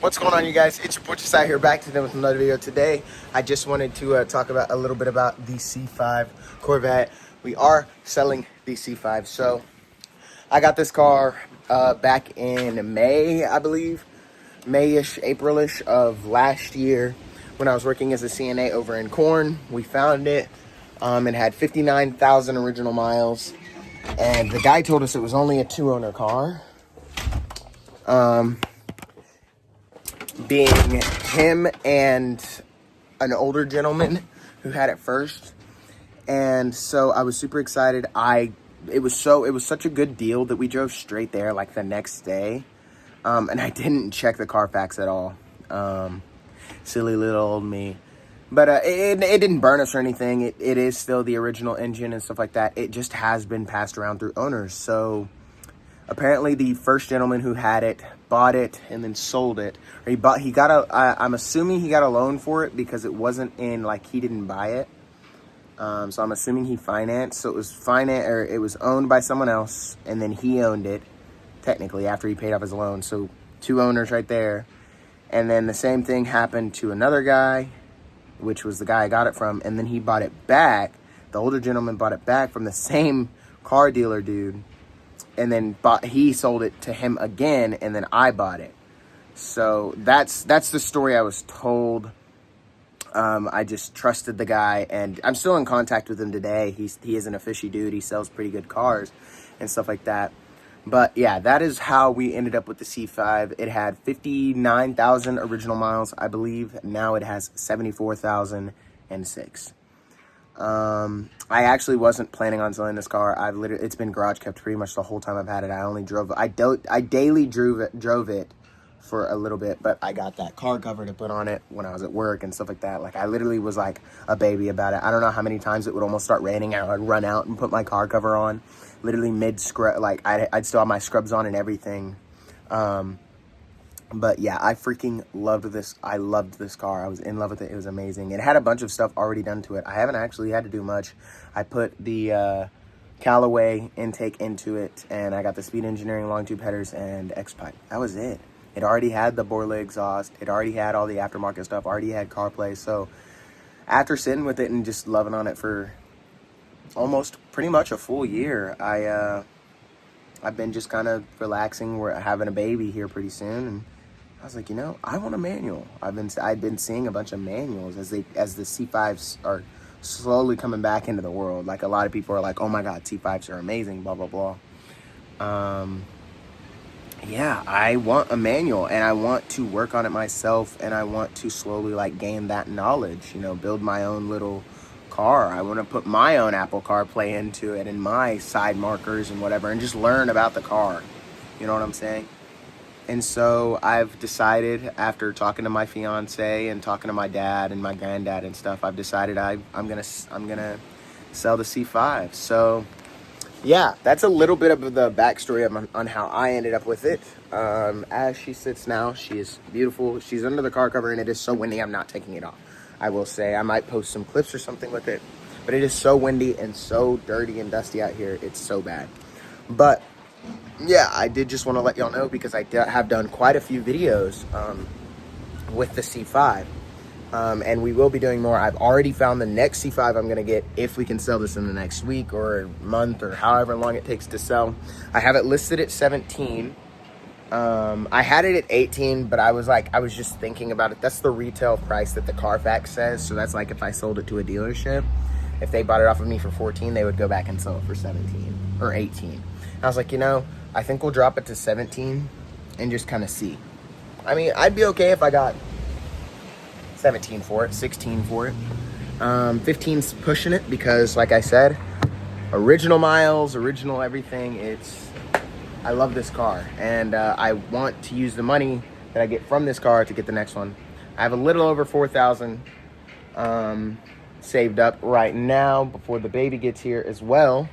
What's going on, you guys? It's your boy Josiah here, back to them with another video. Today I just wanted to talk about a little bit about the C5 Corvette. We are selling the C5. So I got this car back in May, I believe, May-ish, April-ish of last year when I was working as a CNA over in Corn. We found it. It had 59,000 original miles, and the guy told us it was only a 2-owner car. Being him and an older gentleman who had it first. And so I was super excited. It was such a good deal that we drove straight there like the next day. And I didn't check the Carfax at all. Silly little old me. But it didn't burn us or anything. It is still the original engine and stuff like that. It just has been passed around through owners. So apparently the first gentleman who had it bought it and then sold it. Or I'm assuming he got a loan for it because it wasn't in, like, he didn't buy it. So I'm assuming he financed. So it was owned by someone else, and then he owned it technically after he paid off his loan. So 2 owners right there. And then the same thing happened to another guy, which was the guy I got it from, and then he bought it back. The older gentleman bought it back from the same car dealer dude. And then he sold it to him again, and then I bought it. So that's the story I was told. I just trusted the guy, and I'm still in contact with him today. He isn't a fishy dude. He sells pretty good cars and stuff like that. But yeah, that is how we ended up with the C5. It had 59,000 original miles, I believe. Now it has 74,006. I actually wasn't planning on selling this car. It's been garage kept pretty much the whole time I've had it. I daily drove it for a little bit, but I got that car cover to put on it when I was at work and stuff like that. Like, I literally was like a baby about it. I don't know how many times it would almost start raining and I'd run out and put my car cover on, literally mid-scrub. Like, I'd still have my scrubs on and everything. But yeah, I freaking loved this. I loved this car. I was in love with it. It was amazing. It had a bunch of stuff already done to it. I haven't actually had to do much. I put the Callaway intake into it, and I got the Speed Engineering long tube headers and X-Pipe. That was it. It already had the Borla exhaust. It already had all the aftermarket stuff. Already had CarPlay. So after sitting with it and just loving on it for almost pretty much a full year, I've been just kind of relaxing. We're having a baby here pretty soon, and I was like, I want a manual. I've been seeing a bunch of manuals as the C5s are slowly coming back into the world. Like, a lot of people are like, oh my God, C5s are amazing, blah, blah, blah. Yeah, I want a manual, and I want to work on it myself, and I want to slowly, like, gain that knowledge, build my own little car. I want to put my own Apple CarPlay into it and my side markers and whatever, and just learn about the car. You know what I'm saying? And so I've decided, after talking to my fiance and talking to my dad and my granddad and stuff, I've decided I'm gonna sell the C5. So yeah, that's a little bit of the backstory on how I ended up with it. As she sits now, she is beautiful. She's under the car cover, and it is so windy, I'm not taking it off. I will say, I might post some clips or something with it, but it is so windy and so dirty and dusty out here. It's so bad. But yeah, I did just want to let y'all know, because I have done quite a few videos with the C5. And we will be doing more. I've already found the next C5 I'm going to get, if we can sell this in the next week or month or however long it takes to sell. I have it listed at 17. I had it at 18, but I was just thinking about it. That's the retail price that the Carfax says. So that's like if I sold it to a dealership. If they bought it off of me for 14, they would go back and sell it for 17 or 18. And I was like, I think we'll drop it to 17 and just kind of see. I mean, I'd be okay if I got 17 for it, 16 for it. 15's pushing it because, like I said, original miles, original everything. I love this car, and I want to use the money that I get from this car to get the next one. I have a little over 4,000 saved up right now before the baby gets here as well.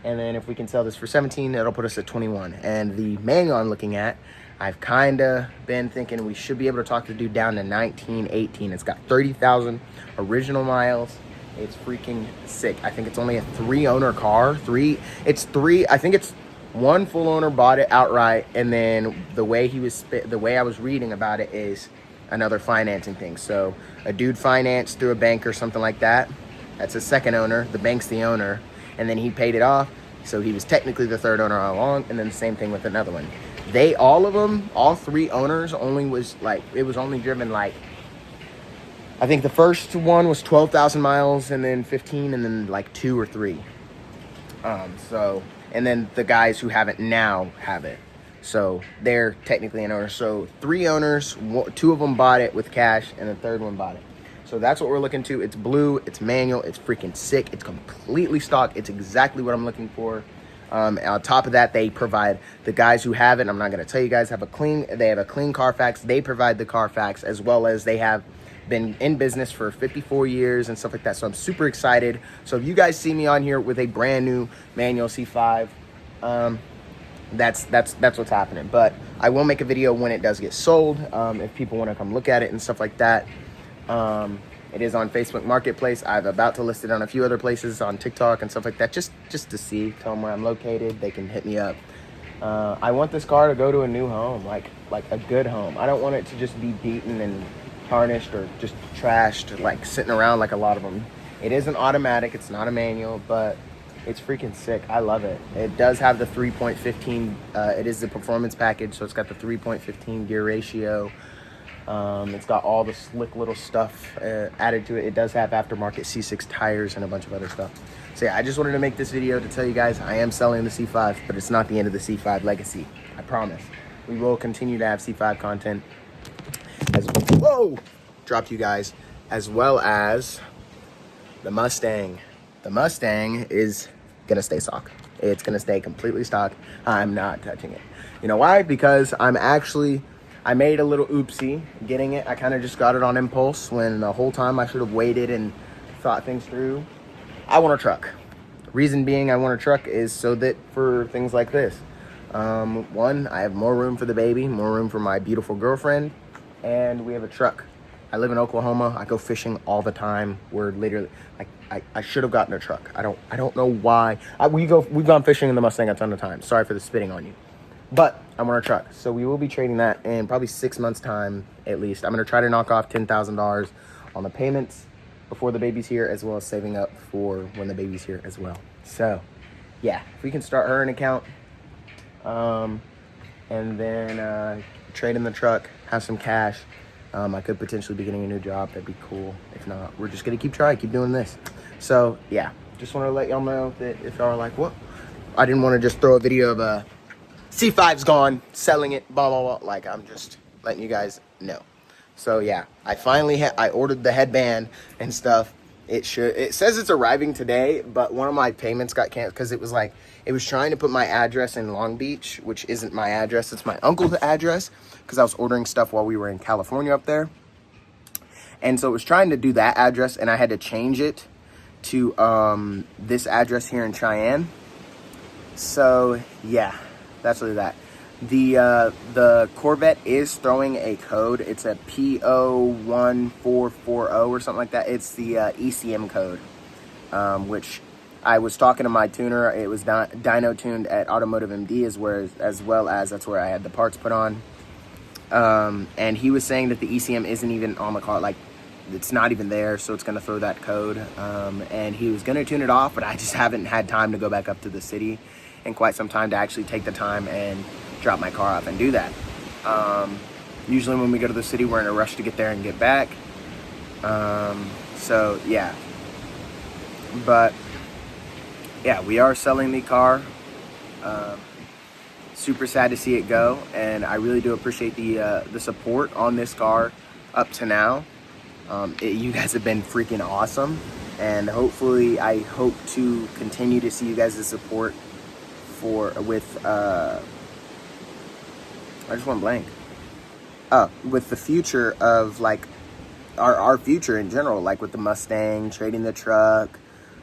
And then if we can sell this for 17, it'll put us at 21. And the manual I'm looking at, I've kind of been thinking we should be able to talk the dude down to 19, 18. It's got 30,000 original miles. It's freaking sick. I think it's only a 3-owner car. I think it's One full owner bought it outright, and then the way I was reading about it is another financing thing. So a dude financed through a bank or something like that. That's a second owner. The bank's the owner, and then he paid it off. So he was technically the third owner all along, and then the same thing with another one. All three owners it was only driven like, I think the first one was 12,000 miles, and then 15, and then like 2 or 3. And then the guys who have it now have it. So they're technically an owner. So 3 owners, 2 of them bought it with cash, and the third one bought it. So that's what we're looking to. It's blue, it's manual, it's freaking sick. It's completely stock. It's exactly what I'm looking for. On top of that, they provide, the guys who have it, I'm not going to tell you guys, they have a clean Carfax. They provide the Carfax, as well as they have been in business for 54 years and stuff like that. So I'm super excited. So if you guys see me on here with a brand new manual C5, that's what's happening. But I will make a video when it does get sold, if people want to come look at it and stuff like that. It is on Facebook Marketplace. I'm about to list it on a few other places, on TikTok and stuff like that, just to see, tell them where I'm located. They can hit me up. I want this car to go to a new home, like a good home. I don't want it to just be beaten and tarnished or just trashed, like sitting around like a lot of them. It is an automatic, it's not a manual, but it's freaking sick. I love it. It does have the 3.15, it is the performance package, so it's got the 3.15 gear ratio. It's got all the slick little stuff added to it. It does have aftermarket C6 tires and a bunch of other stuff. So yeah, I just wanted to make this video to tell you guys I am selling the C5, but it's not the end of the C5 legacy. I promise. We will continue to have C5 content dropped you guys, as well as the Mustang. The Mustang is gonna stay stock. It's gonna stay completely stock. I'm not touching it. You know why? Because I made a little oopsie getting it. I kind of just got it on impulse, when the whole time I should have waited and thought things through. I want a truck. Reason being I want a truck is so that for things like this, one, I have more room for the baby, more room for my beautiful girlfriend, and we have a truck. I live in Oklahoma. I go fishing all the time. We're literally, I should have gotten a truck. I don't know why. We've gone fishing in the Mustang a ton of times. Sorry for the spitting on you. But I want a truck. So we will be trading that in probably 6 months time, at least. I'm going to try to knock off $10,000 on the payments before the baby's here, as well as saving up for when the baby's here as well. So yeah, if we can start her an account, and then trade in the truck, have some cash, I could potentially be getting a new job. That'd be cool. If not, we're just gonna keep trying, keep doing this. So yeah, just want to let y'all know that if y'all are like, what? I didn't want to just throw a video of C5's gone, selling it, blah blah blah. Like, I'm just letting you guys know. So yeah, I finally I ordered the headband and stuff. It says it's arriving today, but one of my payments got canceled because it was trying to put my address in Long Beach, which isn't my address. It's my uncle's address, because I was ordering stuff while we were in California up there. And so it was trying to do that address, and I had to change it to this address here in Cheyenne. So yeah, that's really that. The Corvette is throwing a code. It's a PO1440 or something like that. It's the ECM code, which I was talking to my tuner. It was dyno tuned at Automotive MD, as well as that's where I had the parts put on. And he was saying that the ECM isn't even on the car, like it's not even there, so it's gonna throw that code. And he was gonna tune it off, but I just haven't had time to go back up to the city in quite some time to actually take the time and drop my car off and do that. Usually when we go to the city, we're in a rush to get there and get back. So yeah, but yeah, we are selling the car. Super sad to see it go, and I really do appreciate the support on this car up to now. You guys have been freaking awesome, and hopefully I hope to continue to see you guys' support I just went blank. With the future of like our future in general, like with the Mustang, trading the truck,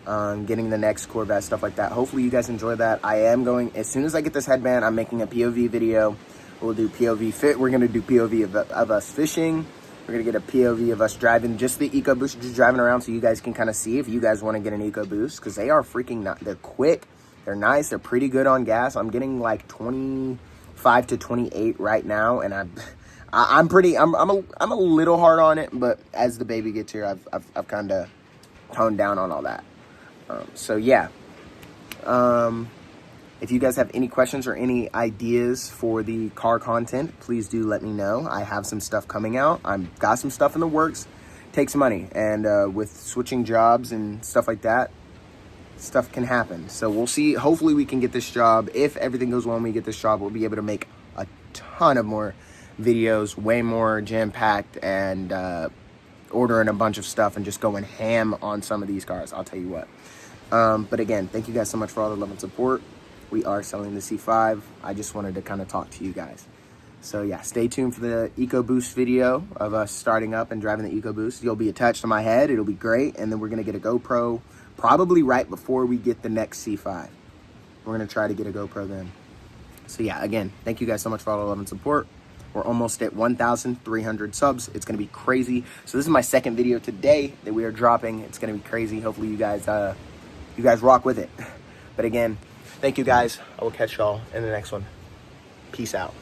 getting the next Corvette, stuff like that. Hopefully you guys enjoy that. I am going, as soon as I get this headband, I'm making a POV video. We'll do POV fit. We're gonna do POV of us fishing. We're gonna get a POV of us driving just the EcoBoost, just driving around, so you guys can kind of see if you guys want to get an EcoBoost, because they are freaking they're quick. They're nice. They're pretty good on gas. I'm getting like 25 to 28 right now, and I'm a little hard on it, but as the baby gets here, I've kind of toned down on all that. So yeah. If you guys have any questions or any ideas for the car content, please do let me know. I have some stuff coming out. I've got some stuff in the works. Takes money, and with switching jobs and stuff like that, stuff can happen. So we'll see. Hopefully we can get this job. If everything goes well and we get this job, we'll be able to make a ton of more videos, way more jam-packed, and ordering a bunch of stuff and just going ham on some of these cars. I'll tell you what. But again, thank you guys so much for all the love and support. We are selling the C5. I just wanted to kind of talk to you guys. So yeah, stay tuned for the EcoBoost video of us starting up and driving the EcoBoost. You'll be attached to my head. It'll be great. And then we're going to get a GoPro probably right before we get the next C5. We're going to try to get a GoPro then. So yeah, again, thank you guys so much for all the love and support. We're almost at 1,300 subs. It's going to be crazy. So this is my second video today that we are dropping. It's going to be crazy. Hopefully you guys rock with it. But again, thank you guys. I will catch y'all in the next one. Peace out.